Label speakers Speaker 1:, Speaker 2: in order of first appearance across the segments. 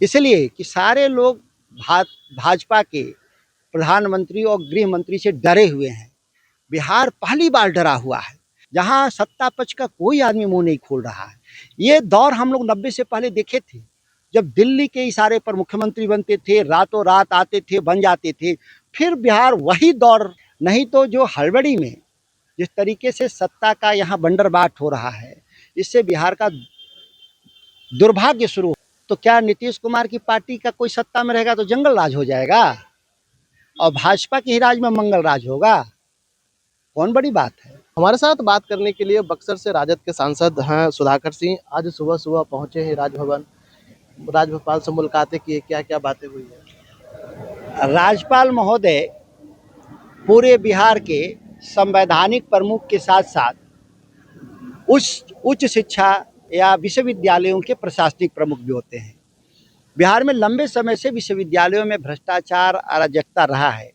Speaker 1: इसलिए कि सारे लोग भाजपा के प्रधानमंत्री और गृह मंत्री से डरे हुए हैं। बिहार पहली बार डरा हुआ है, जहां सत्ता पक्ष का कोई आदमी मुंह नहीं खोल रहा है। ये दौर हम लोग 90 से पहले देखे थे, जब दिल्ली के इशारे पर मुख्यमंत्री बनते थे, रातों रात आते थे, बन जाते थे। फिर बिहार वही दौर, नहीं तो जो हड़बड़ी में जिस तरीके से सत्ता का यहाँ बंदरबाट हो रहा है, इससे बिहार का दुर्भाग्य शुरू। तो क्या नीतीश कुमार की पार्टी का कोई सत्ता में रहेगा तो जंगल राज हो जाएगा और भाजपा के ही राज में मंगल राज होगा? कौन बड़ी बात है?
Speaker 2: हमारे साथ बात करने के लिए बक्सर से राजद के सांसद हैं सुधाकर सिंह। आज सुबह सुबह पहुंचे हैं राजभवन, राज्यपाल से मुलाकातें की, क्या क्या बातें हुई है?
Speaker 1: राज्यपाल महोदय पूरे बिहार के संवैधानिक प्रमुख के साथ साथ उच्च शिक्षा या विश्वविद्यालयों के प्रशासनिक प्रमुख भी होते हैं। बिहार में लंबे समय से विश्वविद्यालयों में भ्रष्टाचार, अराजकता रहा है।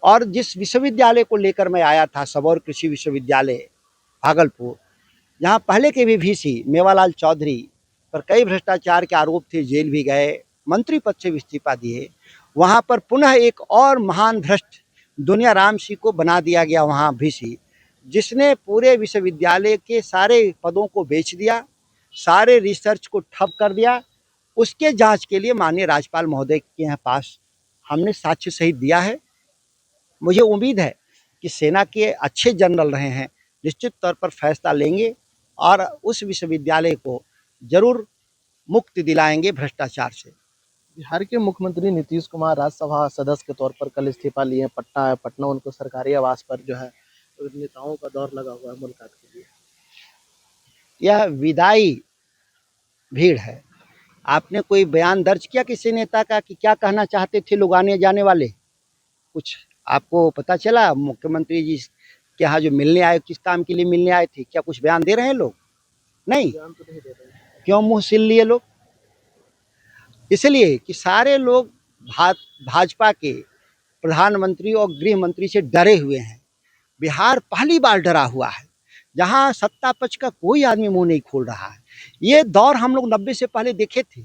Speaker 1: और जिस विश्वविद्यालय को लेकर मैं आया था, सबौर कृषि विश्वविद्यालय भागलपुर, जहाँ पहले के भी वीसी मेवालाल चौधरी पर कई भ्रष्टाचार के आरोप थे, जेल भी गए, मंत्री पद से भी इस्तीफा दिए। वहाँ पर पुनः एक और महान भ्रष्ट दुनिया राम सिंह को बना दिया गया वहाँ वीसी, जिसने पूरे विश्वविद्यालय के सारे पदों को बेच दिया, सारे रिसर्च को ठप कर दिया। उसके जांच के लिए माननीय राज्यपाल महोदय के यहाँ पास हमने साक्ष्य सहित दिया है। मुझे उम्मीद है कि सेना के अच्छे जनरल रहे हैं, निश्चित तौर पर फैसला लेंगे और उस विश्वविद्यालय को जरूर मुक्ति दिलाएंगे भ्रष्टाचार से।
Speaker 2: बिहार के मुख्यमंत्री नीतीश कुमार राज्यसभा सदस्य के तौर पर कल इस्तीफा लिए। पटना उनको सरकारी आवास पर जो है नेताओं का दौर लगा हुआ है मुलाकात के लिए।
Speaker 1: यह विदाई भीड़ है। आपने कोई बयान दर्ज किया किसी नेता का कि क्या कहना चाहते थे लोग आने जाने वाले? कुछ आपको पता चला? मुख्यमंत्री जी के यहाँ जो मिलने आए, किस काम के लिए मिलने आए थे, क्या कुछ बयान दे रहे हैं लोग? नहीं।
Speaker 2: बयान तो नहीं दे रहे हैं।
Speaker 1: क्यों मुंह सिल लिए लोग? इसलिए कि सारे लोग भाजपा के प्रधानमंत्री और गृह मंत्री से डरे हुए हैं। बिहार पहली बार डरा हुआ है, जहां सत्ता पक्ष का कोई आदमी मुंह नहीं खोल रहा है। ये दौर हम लोग 90 से पहले देखे थे,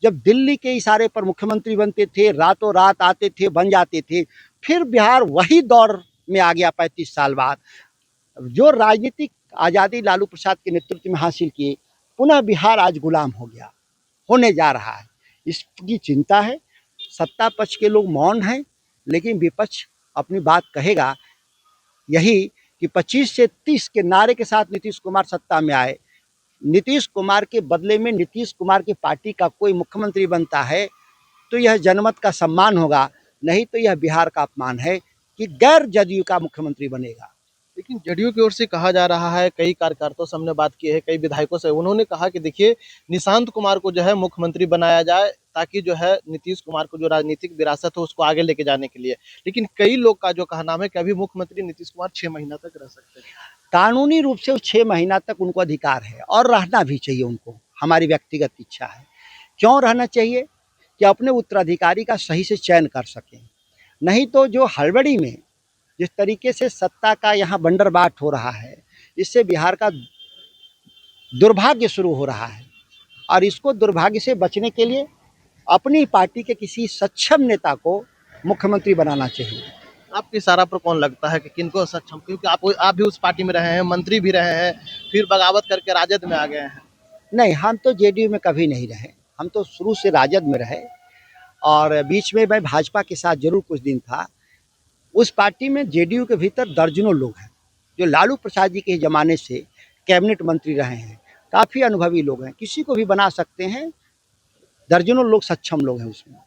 Speaker 1: जब दिल्ली के इशारे पर मुख्यमंत्री बनते थे, रातों रात आते थे, बन जाते थे। फिर बिहार वही दौर में आ गया 35 साल बाद। जो राजनीतिक आज़ादी लालू प्रसाद के नेतृत्व में हासिल किए, पुनः बिहार आज गुलाम हो गया, होने जा रहा है। इसकी चिंता है। सत्ता पक्ष के लोग मौन हैं, लेकिन विपक्ष अपनी बात कहेगा। यही कि 25 से 30 के नारे के साथ नीतीश कुमार सत्ता में आए। नीतीश कुमार के बदले में नीतीश कुमार की पार्टी का कोई मुख्यमंत्री बनता है तो यह जनमत का सम्मान होगा, नहीं तो यह बिहार का अपमान है कि गैर जदयू का मुख्यमंत्री बनेगा।
Speaker 2: लेकिन जदयू की ओर से कहा जा रहा है, कई कार्यकर्ताओं से हमने बात की है, कई विधायकों से, उन्होंने कहा कि देखिए निशांत कुमार को जो है मुख्यमंत्री बनाया जाए, ताकि जो है नीतीश कुमार को जो राजनीतिक विरासत है उसको आगे लेके जाने के लिए। लेकिन कई लोग का जो कहना है कि अभी मुख्यमंत्री नीतीश कुमार 6 महीना तक रह सकते हैं।
Speaker 1: कानूनी रूप से 6 महीना तक उनको अधिकार है और रहना भी चाहिए उनको। हमारी व्यक्तिगत इच्छा है। क्यों रहना चाहिए? कि अपने उत्तराधिकारी का सही से चयन कर सकें। नहीं तो जो हड़बड़ी में जिस तरीके से सत्ता का यहाँ बंदरबाट हो रहा है, इससे बिहार का दुर्भाग्य शुरू हो रहा है। और इसको दुर्भाग्य से बचने के लिए अपनी पार्टी के किसी सक्षम नेता को मुख्यमंत्री बनाना चाहिए।
Speaker 2: आपके इशारा पर कौन लगता है कि किनको सक्षम, क्योंकि आप भी उस पार्टी में रहे हैं, मंत्री भी रहे हैं, फिर बगावत करके राजद में आ गए हैं।
Speaker 1: नहीं, हम तो जेडीयू में कभी नहीं रहे। हम तो शुरू से राजद में रहे और बीच में मैं भाजपा के साथ जरूर कुछ दिन था। उस पार्टी में जेडीयू के भीतर दर्जनों लोग हैं जो लालू प्रसाद जी के ज़माने से कैबिनेट मंत्री रहे हैं। काफ़ी अनुभवी लोग हैं, किसी को भी बना सकते हैं। दर्जनों लोग सक्षम लोग हैं उसमें।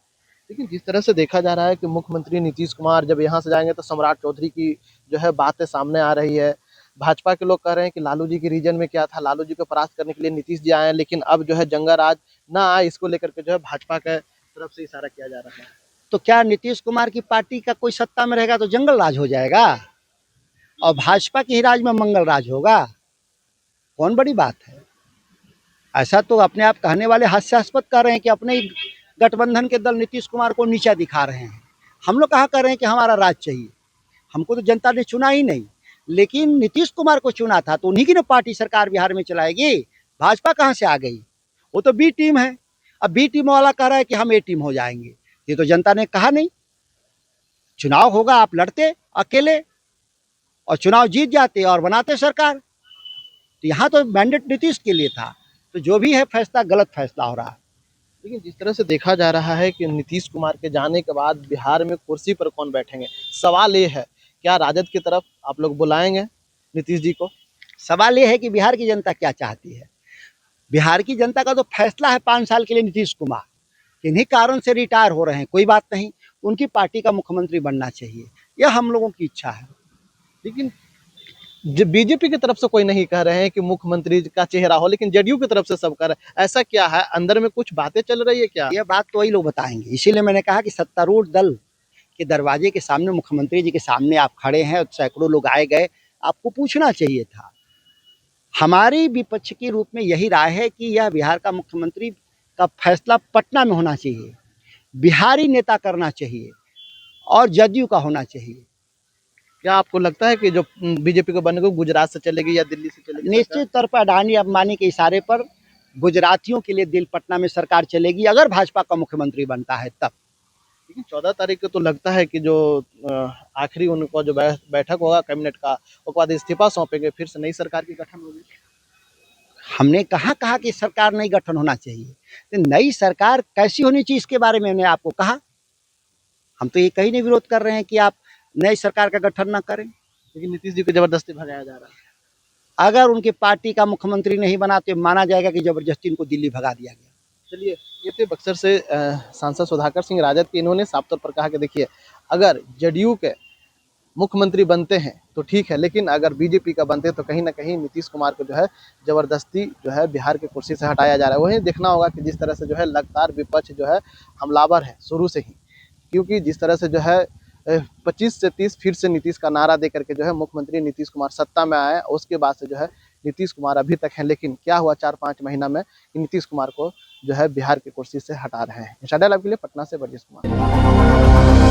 Speaker 2: लेकिन जिस तरह से देखा जा रहा है कि मुख्यमंत्री नीतीश कुमार जब यहाँ से जाएंगे तो सम्राट चौधरी की जो है बातें सामने आ रही है। भाजपा के लोग कह रहे हैं कि लालू जी के रीजन में क्या था, लालू जी को परास्त करने के लिए नीतीश जी आए हैं, लेकिन अब जो है जंगा राज ना आए, इसको लेकर के जो है भाजपा के तरफ से इशारा किया जा रहा है।
Speaker 1: तो क्या नीतीश कुमार की पार्टी का कोई सत्ता में रहेगा तो जंगल राज हो जाएगा और भाजपा के ही राज में मंगल राज होगा? कौन बड़ी बात है? ऐसा तो अपने आप कहने वाले हास्यास्पद कर रहे हैं कि अपने ही गठबंधन के दल नीतीश कुमार को नीचा दिखा रहे हैं। हम लोग कहा कर रहे हैं कि हमारा राज चाहिए। हमको तो जनता ने चुना ही नहीं, लेकिन नीतीश कुमार को चुना था तो उन्हीं की ना पार्टी सरकार बिहार में चलाएगी। भाजपा कहाँ से आ गई? वो तो बी टीम है। अब बी टीम वाला कह रहा है कि हम ए टीम हो जाएंगे। ये तो जनता ने कहा नहीं। चुनाव होगा, आप लड़ते अकेले और चुनाव जीत जाते और बनाते सरकार। तो यहाँ तो मैंडेट नीतीश के लिए था। तो जो भी है फैसला गलत फैसला हो रहा है।
Speaker 2: लेकिन जिस तरह से देखा जा रहा है कि नीतीश कुमार के जाने के बाद बिहार में कुर्सी पर कौन बैठेंगे, सवाल ये है क्या राजद की तरफ आप लोग बुलाएंगे नीतीश जी को?
Speaker 1: सवाल ये है कि बिहार की जनता क्या चाहती है। बिहार की जनता का तो फैसला है 5 साल के लिए नीतीश कुमार किन्हीं कारण से रिटायर हो रहे हैं, कोई बात नहीं, उनकी पार्टी का मुख्यमंत्री बनना चाहिए, यह हम लोगों की इच्छा है।
Speaker 2: लेकिन बीजेपी की तरफ से कोई नहीं कह रहे हैं कि मुख्यमंत्री का चेहरा हो, लेकिन जेडीयू की तरफ से सब कह रहे हैं। ऐसा क्या है, अंदर में कुछ बातें चल रही है क्या?
Speaker 1: यह बात तो वही लोग बताएंगे। इसीलिए मैंने कहा कि सत्तारूढ़ दल के दरवाजे के सामने, मुख्यमंत्री जी के सामने आप खड़े हैं, सैकड़ों लोग आए गए, आपको पूछना चाहिए था। हमारी विपक्ष के रूप में यही राय है कि यह बिहार का मुख्यमंत्री का फैसला पटना में होना चाहिए, बिहारी नेता करना चाहिए और जदयू का होना चाहिए।
Speaker 2: क्या आपको लगता है कि जो बीजेपी को बनने को गुजरात से चलेगी या दिल्ली से चलेगी?
Speaker 1: निश्चित तौर पर अडानी अंबानी के इशारे पर गुजरातियों के लिए दिल पटना में सरकार चलेगी, अगर भाजपा का मुख्यमंत्री बनता है तब।
Speaker 2: लेकिन 14 तारीख को तो लगता है कि जो आखिरी उनका जो बैठक होगा कैबिनेट का, उसके बाद इस्तीफा सौंपेंगे, फिर से नई सरकार की गठन होगी।
Speaker 1: हमने कहा कि सरकार नई गठन होना चाहिए, तो नई सरकार कैसी होनी चाहिए इसके बारे में मैंने आपको कहा। हम तो ये कहीं नहीं विरोध कर रहे हैं कि आप नई सरकार का गठन ना करें,
Speaker 2: लेकिन नीतीश जी को जबरदस्ती भगाया जा रहा है।
Speaker 1: अगर उनकी पार्टी का मुख्यमंत्री नहीं बना तो माना जाएगा कि जबरदस्ती इनको दिल्ली भगा दिया गया।
Speaker 2: चलिए, ये थे बक्सर से सांसद सुधाकर सिंह राजद के। इन्होंने साफ तौर पर कहा कि देखिए, अगर जेडीयू के मुख्यमंत्री बनते हैं तो ठीक है, लेकिन अगर बीजेपी का बनते हैं तो कहीं ना कहीं नीतीश कुमार को जो है जबरदस्ती जो है बिहार की कुर्सी से हटाया जा रहा है। वही देखना होगा कि जिस तरह से जो है लगातार विपक्ष जो है हमलावर है शुरू से ही, क्योंकि जिस तरह से जो है 25 से 30 फिर से नीतीश का नारा दे करके जो है मुख्यमंत्री नीतीश कुमार सत्ता में आए, उसके बाद से जो है नीतीश कुमार अभी तक हैं। लेकिन क्या हुआ 4-5 महीना में कि नीतीश कुमार को जो है बिहार की कुर्सी से हटा रहे हैं। इंशाल्लाह के लिए पटना से वर्गीस कुमार।